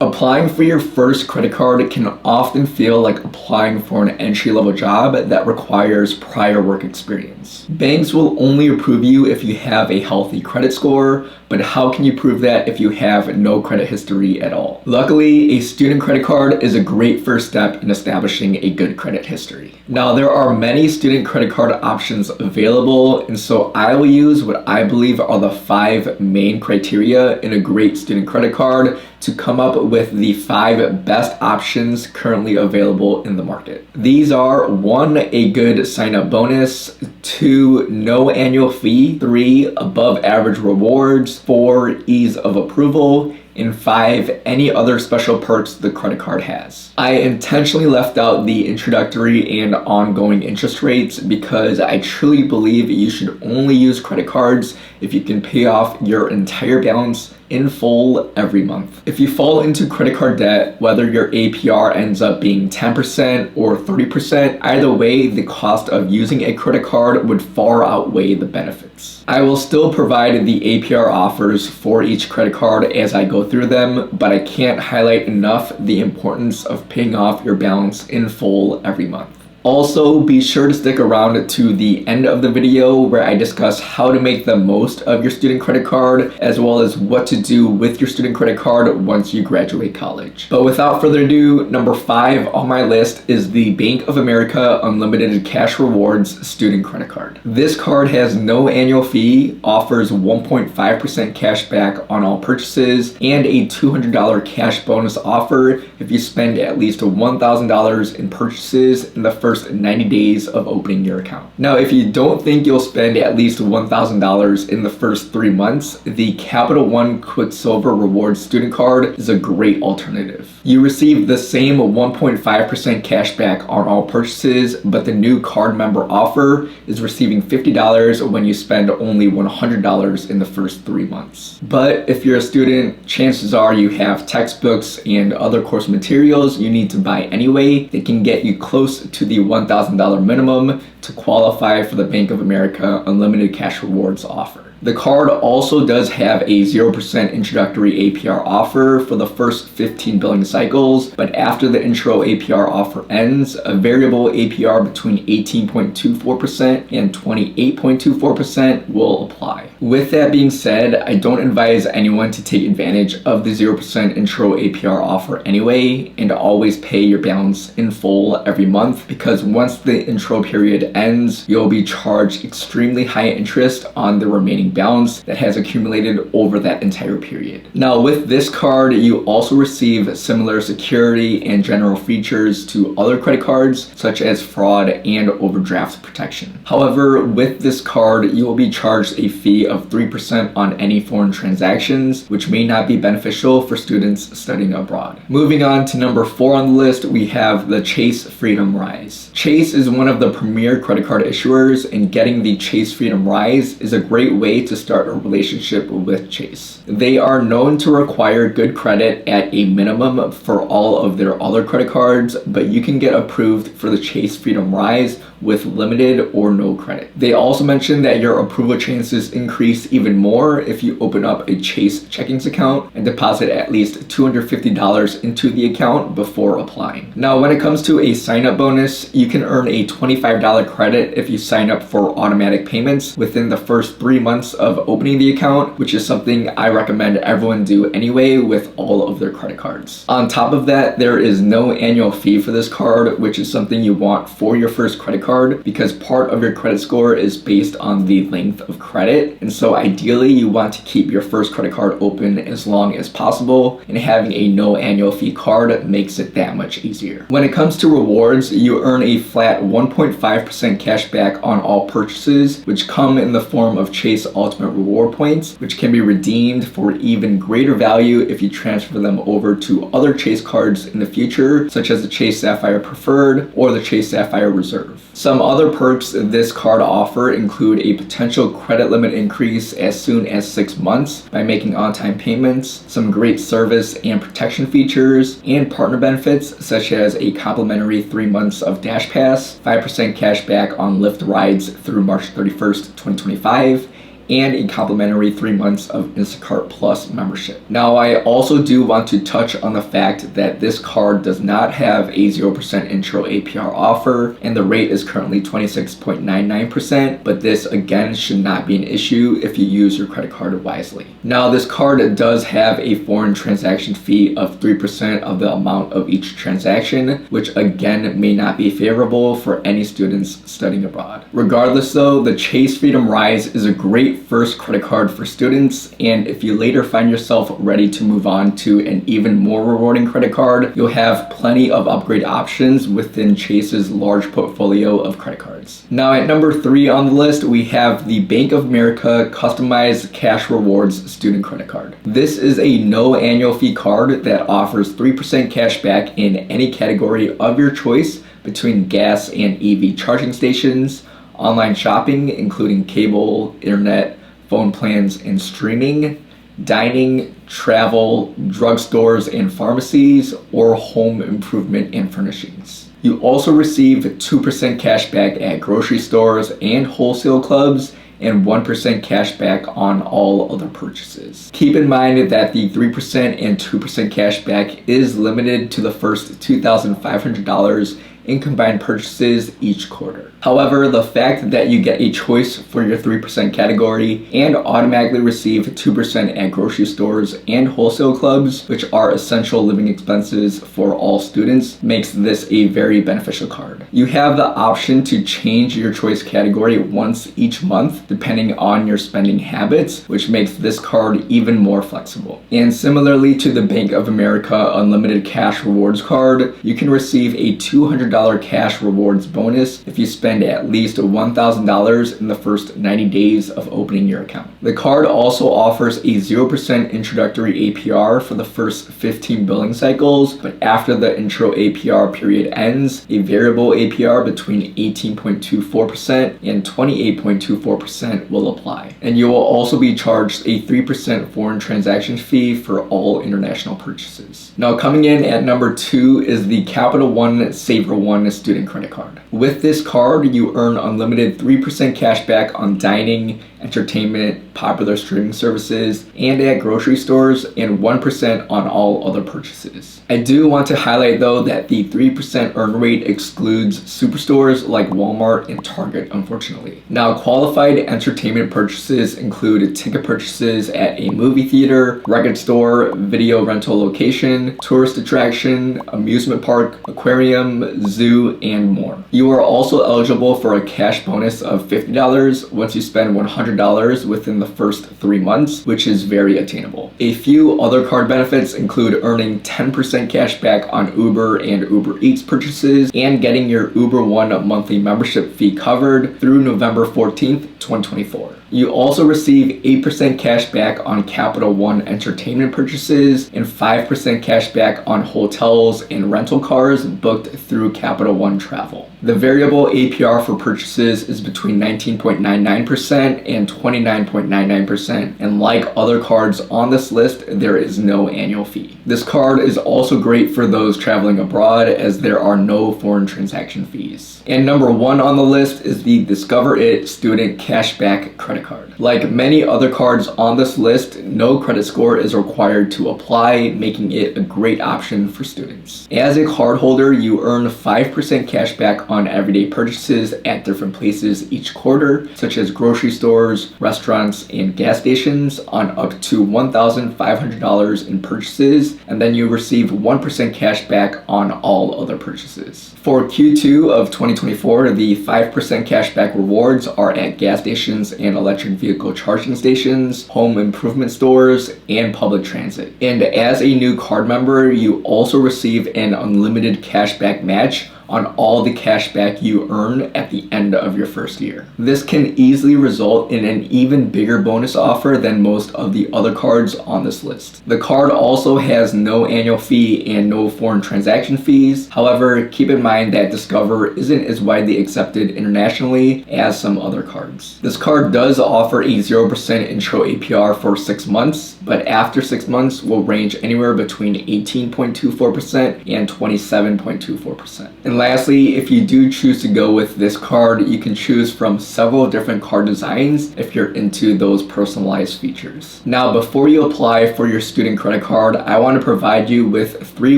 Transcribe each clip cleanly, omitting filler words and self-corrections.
Applying for your first credit card can often feel like applying for an entry-level job that requires prior work experience. Banks will only approve you if you have a healthy credit score, but how can you prove that if you have no credit history at all? Luckily, a student credit card is a great first step in establishing a good credit history. Now, there are many student credit card options available, and so I will use what I believe are the 5 main criteria in a great student credit card to come up with the 5 best options currently available in the market. These are 1, a good sign-up bonus, 2, no annual fee, 3, above average rewards, 4, ease of approval, and 5, any other special perks the credit card has. I intentionally left out the introductory and ongoing interest rates because I truly believe you should only use credit cards if you can pay off your entire balance in full every month. If you fall into credit card debt, whether your APR ends up being 10% or 30%, either way, the cost of using a credit card would far outweigh the benefits. I will still provide the APR offers for each credit card as I go through them, but I can't highlight enough the importance of paying off your balance in full every month. Also, be sure to stick around to the end of the video where I discuss how to make the most of your student credit card, as well as what to do with your student credit card once you graduate college. But without further ado, number 5 on my list is the Bank of America Unlimited Cash Rewards Student Credit Card. This card has no annual fee, offers 1.5% cash back on all purchases, and a $200 cash bonus offer if you spend at least $1,000 in purchases in the first 90 days of opening your account. Now, if you don't think you'll spend at least $1,000 in the first 3 months, the Capital One Quicksilver Rewards Student Card is a great alternative. You receive the same 1.5% cash back on all purchases, but the new card member offer is receiving $50 when you spend only $100 in the first 3 months. But if you're a student, chances are you have textbooks and other course materials you need to buy anyway. They can get you close to the $1,000 minimum to qualify for the Bank of America Unlimited Cash Rewards offer. The card also does have a 0% introductory APR offer for the first 15 billing cycles, but after the intro APR offer ends, a variable APR between 18.24% and 28.24% will apply. With that being said, I don't advise anyone to take advantage of the 0% intro APR offer anyway, and always pay your balance in full every month, because once the intro period ends, you'll be charged extremely high interest on the remaining balance that has accumulated over that entire period. Now, with this card, you also receive similar security and general features to other credit cards, such as fraud and overdraft protection. However, with this card, you will be charged a fee of 3% on any foreign transactions, which may not be beneficial for students studying abroad. Moving on to number 4 on the list, we have the Chase Freedom Rise. Chase is one of the premier credit card issuers, and getting the Chase Freedom Rise is a great way to start a relationship with Chase. They are known to require good credit at a minimum for all of their other credit cards, but you can get approved for the Chase Freedom Rise with limited or no credit. They also mentioned that your approval chances increase even more if you open up a Chase checkings account and deposit at least $250 into the account before applying. Now, when it comes to a sign-up bonus, you can earn a $25 credit if you sign up for automatic payments within the first 3 months of opening the account, which is something I recommend everyone do anyway with all of their credit cards. On top of that, there is no annual fee for this card, which is something you want for your first credit card, because part of your credit score is based on the length of credit, and so ideally you want to keep your first credit card open as long as possible, and having a no annual fee card makes it that much easier. When it comes to rewards, you earn a flat 1.5% cash back on all purchases, which come in the form of Chase Ultimate Reward points, which can be redeemed for even greater value if you transfer them over to other Chase cards in the future, such as the Chase Sapphire Preferred or the Chase Sapphire Reserve. Some other perks this card offer include a potential credit limit increase as soon as 6 months by making on-time payments, some great service and protection features, and partner benefits such as a complimentary 3 months of Dash Pass, 5% cash back on Lyft rides through March 31st, 2025, and a complimentary 3 months of Instacart Plus membership. Now, I also do want to touch on the fact that this card does not have a 0% intro APR offer, and the rate is currently 26.99%, but this again should not be an issue if you use your credit card wisely. Now, this card does have a foreign transaction fee of 3% of the amount of each transaction, which again may not be favorable for any students studying abroad. Regardless though, the Chase Freedom Rise is a great first credit card for students, and if you later find yourself ready to move on to an even more rewarding credit card, you'll have plenty of upgrade options within Chase's large portfolio of credit cards. Now at number 3 on the list, we have the Bank of America Customized Cash Rewards Student Credit Card. This is a no annual fee card that offers 3% cash back in any category of your choice between gas and EV charging stations, online shopping including cable, internet, phone plans, and streaming, dining, travel, drugstores and pharmacies, or home improvement and furnishings. You also receive 2% cash back at grocery stores and wholesale clubs, and 1% cash back on all other purchases. Keep in mind that the 3% and 2% cash back is limited to the first $2,500 in combined purchases each quarter. However, the fact that you get a choice for your 3% category and automatically receive 2% at grocery stores and wholesale clubs, which are essential living expenses for all students, makes this a very beneficial card. You have the option to change your choice category once each month depending on your spending habits, which makes this card even more flexible. And similarly to the Bank of America Unlimited Cash Rewards card, you can receive a $200 cash rewards bonus if you spend at least $1,000 in the first 90 days of opening your account. The card also offers a 0% introductory APR for the first 15 billing cycles, but after the intro APR period ends, a variable APR between 18.24% and 28.24% will apply. And you will also be charged a 3% foreign transaction fee for all international purchases. Now coming in at number 2 is the Capital One Savor One student credit card. With this card, you earn unlimited 3% cash back on dining, entertainment, popular streaming services, and at grocery stores, and 1% on all other purchases. I do want to highlight though that the 3% earn rate excludes superstores like Walmart and Target, unfortunately. Now, qualified entertainment purchases include ticket purchases at a movie theater, record store, video rental location, tourist attraction, amusement park, aquarium, zoo, and more. You are also eligible for a cash bonus of $50 once you spend $100 within the first 3 months, which is very attainable. A few other card benefits include earning 10% cash back on Uber and Uber Eats purchases, and getting your Uber One monthly membership fee covered through November 14th, 2024. You also receive 8% cash back on Capital One entertainment purchases and 5% cash back on hotels and rental cars booked through Capital One Travel. The variable APR for purchases is between 19.99% and 29.99%, and like other cards on this list, there is no annual fee. This card is also great for those traveling abroad as there are no foreign transaction fees. And number 1 on the list is the Discover It Student Cashback Credit Card. Like many other cards on this list, no credit score is required to apply, making it a great option for students. As a cardholder, you earn 5% cash back on everyday purchases at different places each quarter, such as grocery stores, restaurants, and gas stations on up to $1,500 in purchases, and then you receive 1% cash back on all other purchases. For Q2 of 2024, the 5% cashback rewards are at gas stations and electric vehicle charging stations, home improvement stores, and public transit. And as a new card member, you also receive an unlimited cashback match on all the cash back you earn at the end of your first year. This can easily result in an even bigger bonus offer than most of the other cards on this list. The card also has no annual fee and no foreign transaction fees. However, keep in mind that Discover isn't as widely accepted internationally as some other cards. This card does offer a 0% intro APR for 6 months, but after 6 months will range anywhere between 18.24% and 27.24%. And lastly, if you do choose to go with this card, you can choose from several different card designs if you're into those personalized features. Now, before you apply for your student credit card, I want to provide you with 3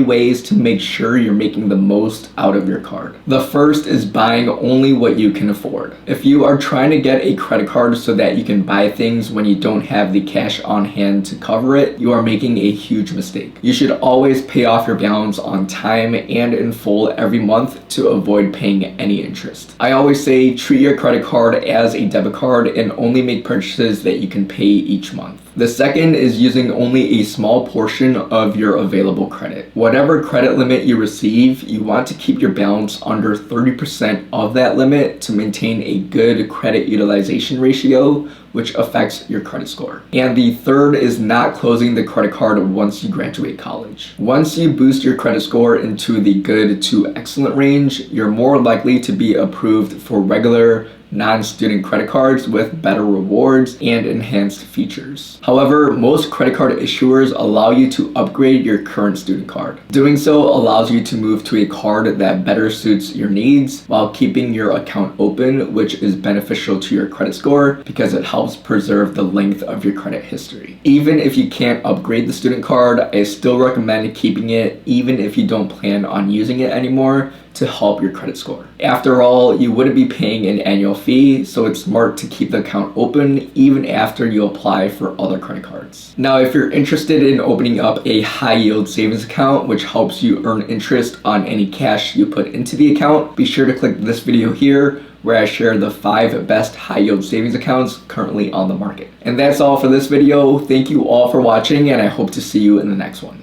ways to make sure you're making the most out of your card. The first is buying only what you can afford. If you are trying to get a credit card so that you can buy things when you don't have the cash on hand to cover it, you are making a huge mistake. You should always pay off your balance on time and in full every month to avoid paying any interest. I always say treat your credit card as a debit card and only make purchases that you can pay each month. The second is using only a small portion of your available credit. Whatever credit limit you receive, you want to keep your balance under 30% of that limit to maintain a good credit utilization ratio, which affects your credit score. And the third is not closing the credit card once you graduate college. Once you boost your credit score into the good to excellent range, you're more likely to be approved for regular non-student credit cards with better rewards and enhanced features. However, most credit card issuers allow you to upgrade your current student card. Doing so allows you to move to a card that better suits your needs while keeping your account open, which is beneficial to your credit score because it helps preserve the length of your credit history. Even if you can't upgrade the student card, I still recommend keeping it even if you don't plan on using it anymore to help your credit score. After all, you wouldn't be paying an annual fee, so it's smart to keep the account open even after you apply for other credit cards. Now, if you're interested in opening up a high yield savings account, which helps you earn interest on any cash you put into the account, be sure to click this video here where I share the 5 best high yield savings accounts currently on the market. And that's all for this video. Thank you all for watching, and I hope to see you in the next one.